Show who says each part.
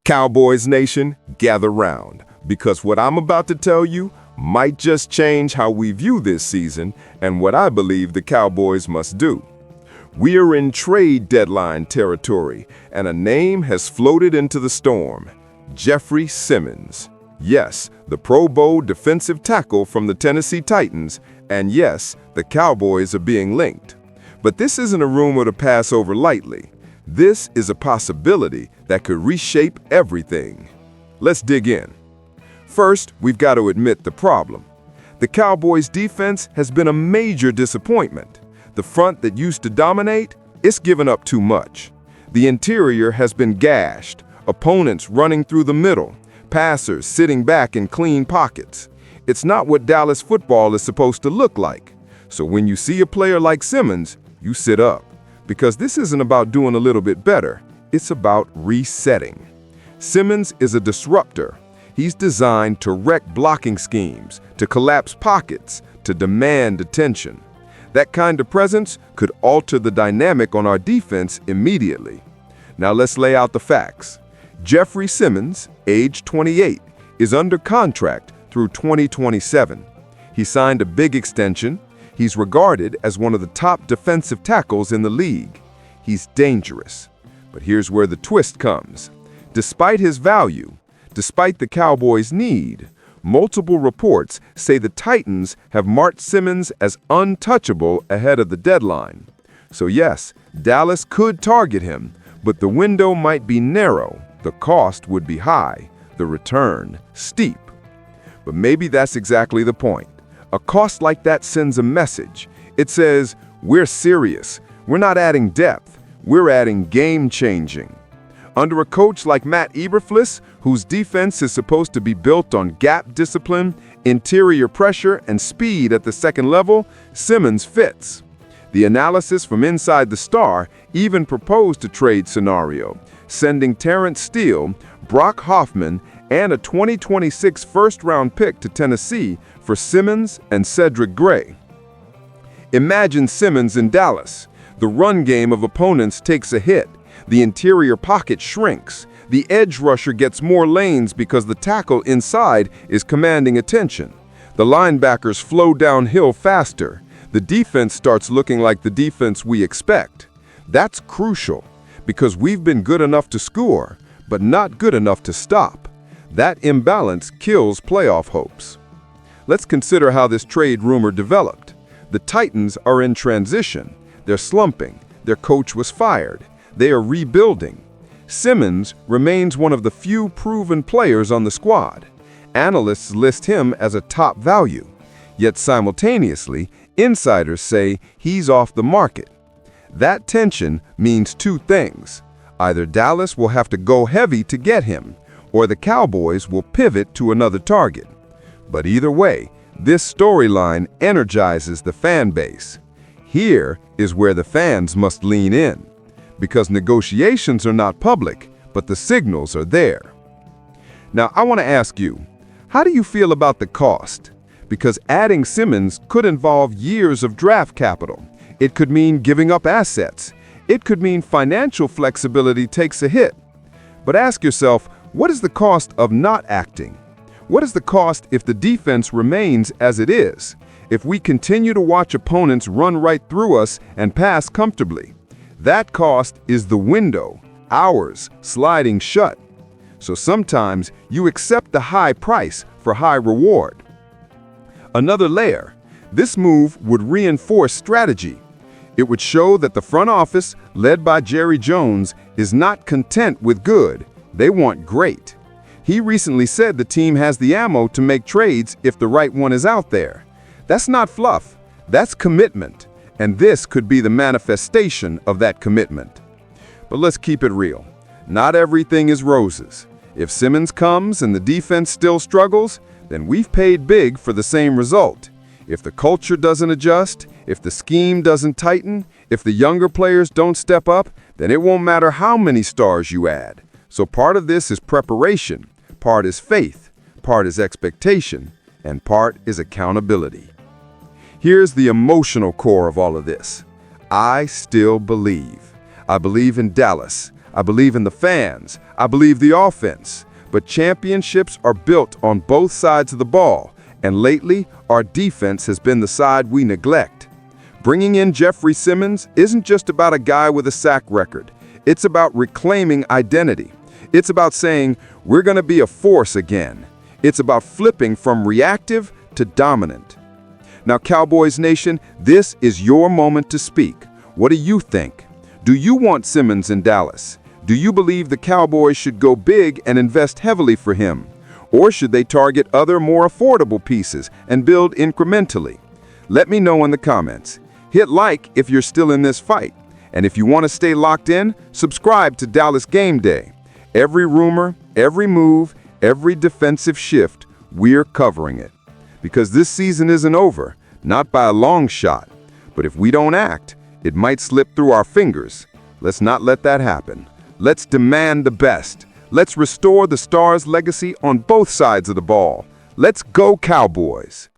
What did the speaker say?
Speaker 1: Cowboys Nation, gather round, because what I'm about to tell you might just change how we view this season and what I believe the Cowboys must do. We are in trade deadline territory, and a name has floated into the storm: Jeffery Simmons. Yes, the Pro Bowl defensive tackle from the Tennessee Titans, and yes, the Cowboys are being linked. But this isn't a rumor to pass over lightly. This is a possibility that could reshape everything. Let's dig in. First, we've got to admit the problem. The Cowboys' defense has been a major disappointment. The front that used to dominate, it's given up too much. The interior has been gashed, opponents running through the middle, passers sitting back in clean pockets. It's not what Dallas football is supposed to look like. So when you see a player like Simmons, you sit up. Because this isn't about doing a little bit better, it's about resetting. Simmons is a disruptor. He's designed to wreck blocking schemes, to collapse pockets, to demand attention. That kind of presence could alter the dynamic on our defense immediately. Now let's lay out the facts. Jeffery Simmons, age 28, is under contract through 2027. He signed a big extension. He's regarded as one of the top defensive tackles in the league. He's dangerous. But here's where the twist comes. Despite his value, despite the Cowboys' need, multiple reports say the Titans have marked Simmons as untouchable ahead of the deadline. So yes, Dallas could target him, but the window might be narrow, the cost would be high, the return steep. But maybe that's exactly the point. A cost like that sends a message. It says, we're serious. We're not adding depth. We're adding game-changing. Under a coach like Matt Eberflus, whose defense is supposed to be built on gap discipline, interior pressure, and speed at the second level, Simmons fits. The analysis from inside the Star even proposed a trade scenario, sending Terrence Steele, Brock Hoffman, and a 2026 first-round pick to Tennessee for Simmons and Cedric Gray. Imagine Simmons in Dallas. The run game of opponents takes a hit. The interior pocket shrinks. The edge rusher gets more lanes because the tackle inside is commanding attention. The linebackers flow downhill faster. The defense starts looking like the defense we expect. That's crucial because we've been good enough to score, but not good enough to stop. That imbalance kills playoff hopes. Let's consider how this trade rumor developed. The Titans are in transition. They're slumping. Their coach was fired. They are rebuilding. Simmons remains one of the few proven players on the squad. Analysts list him as a top value. Yet simultaneously, insiders say he's off the market. That tension means two things. Either Dallas will have to go heavy to get him, or the Cowboys will pivot to another target. But either way, this storyline energizes the fan base. Here is where the fans must lean in, because negotiations are not public, but the signals are there. Now, I want to ask you, how do you feel about the cost? Because adding Simmons could involve years of draft capital. It could mean giving up assets. It could mean financial flexibility takes a hit. But ask yourself, what is the cost of not acting? What is the cost if the defense remains as it is? If we continue to watch opponents run right through us and pass comfortably? That cost is the window, ours, sliding shut. So sometimes you accept the high price for high reward. Another layer, this move would reinforce strategy. It would show that the front office, led by Jerry Jones, is not content with good. They want great. He recently said the team has the ammo to make trades if the right one is out there. That's not fluff. That's commitment. And this could be the manifestation of that commitment. But let's keep it real. Not everything is roses. If Simmons comes and the defense still struggles, then we've paid big for the same result. If the culture doesn't adjust, if the scheme doesn't tighten, if the younger players don't step up, then it won't matter how many stars you add. So part of this is preparation, part is faith, part is expectation, and part is accountability. Here's the emotional core of all of this. I still believe. I believe in Dallas. I believe in the fans. I believe the offense. But championships are built on both sides of the ball, and lately, our defense has been the side we neglect. Bringing in Jeffery Simmons isn't just about a guy with a sack record. It's about reclaiming identity. It's about saying, we're going to be a force again. It's about flipping from reactive to dominant. Now, Cowboys Nation, this is your moment to speak. What do you think? Do you want Simmons in Dallas? Do you believe the Cowboys should go big and invest heavily for him? Or should they target other more affordable pieces and build incrementally? Let me know in the comments. Hit like if you're still in this fight. And if you want to stay locked in, subscribe to Dallas Game Day. Every rumor, every move, every defensive shift, we're covering it. Because this season isn't over, not by a long shot. But if we don't act, it might slip through our fingers. Let's not let that happen. Let's demand the best. Let's restore the Stars' legacy on both sides of the ball. Let's go Cowboys!